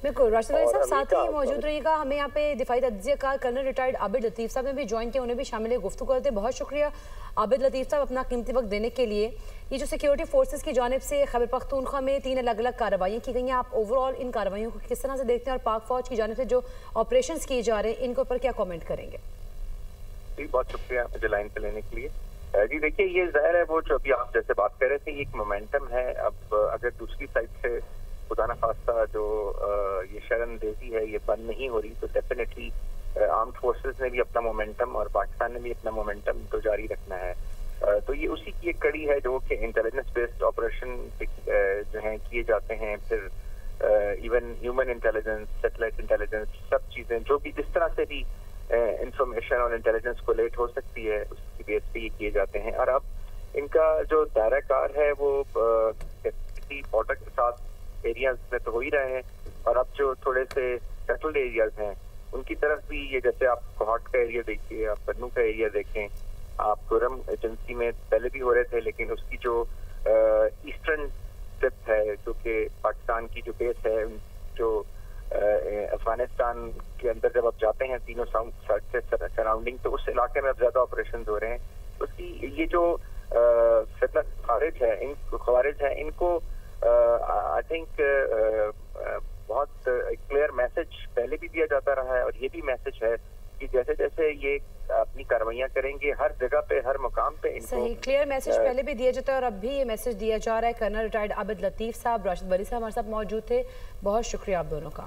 बिल्कुल, राशिद वली साहब साथ ही मौजूद रहिएगा। हमें यहाँ पे दिफाई तज्ज़िया कार कर्नल रिटायर्ड आबिद लतीफ़ साहब ने भी ज्वाइन किया, उन्हें भी शामिल गुफ्तगू करते। बहुत शुक्रिया आबिद लतीफ़ साहब अपना कीमती वक्त देने के लिए। ये जो सिक्योरिटी फोर्सेस की जानिब से खैबर पख्तूनख्वा में 3 अलग अलग कार्रवाइयाँ की गई हैं, आप ओवरऑल इन कार्रवाइयों को किस तरह से देखते हैं और पाक फौज की जानिब से जो ऑपरेशन किए जा रहे हैं इनके ऊपर क्या कॉमेंट करेंगे? जी बहुत शुक्रिया मुझे लाइन पे लेने के लिए। जी देखिए, ये ज़ाहिर है वो जो अभी आप जैसे बात कर रहे थे, ये एक मोमेंटम है। अब अगर दूसरी साइड से खुदा न खास्ता जो ये शर्मंदेजी है ये बंद नहीं हो रही, तो डेफिनेटली आर्म्ड फोर्सेस ने भी अपना मोमेंटम और पाकिस्तान ने भी अपना मोमेंटम तो जारी रखना है। तो ये उसी की एक कड़ी है जो कि इंटेलिजेंस बेस्ड ऑपरेशन जो हैं किए जाते हैं, फिर even human intelligence, satellite intelligence, सब चीज़ें जो भी जिस तरह से भी इंफॉर्मेशन और इंटेलिजेंस को लेट हो सकती है उसकी बेस पे ये किए जाते हैं। और अब इनका जो दायरा कार है वो बॉर्डर के साथ एरियाज में तो हो ही रहे हैं, और अब जो थोड़े से सेटल्ड एरियाज हैं उनकी तरफ भी ये, जैसे आप कोहाट का एरिया देखिए, आप पन्नू का एरिया देखें, आप खुरम एजेंसी में पहले भी हो रहे थे, लेकिन उसकी जो ईस्टर्न टिप है जो कि पाकिस्तान की जो बेस है, जो अफगानिस्तान के अंदर जब आप जाते हैं तीनों साइड से सराउंडिंग, तो उस इलाके में अब ज्यादा ऑपरेशन हो रहे हैं। उसकी ये जो खवारिज है इनको आई थिंक बहुत क्लियर मैसेज पहले भी दिया जाता रहा है, और ये भी मैसेज है कि जैसे जैसे ये अपनी कार्रवाइयाँ करेंगे हर जगह पे, हर मुकाम पे इनको सही क्लियर मैसेज पहले भी दिया जाता है और अब भी ये मैसेज दिया जा रहा है। कर्नल रिटायर्ड आबिद लतीफ़ साहब, राशिद वली साहब हमारे साथ मौजूद थे। बहुत शुक्रिया आप दोनों का।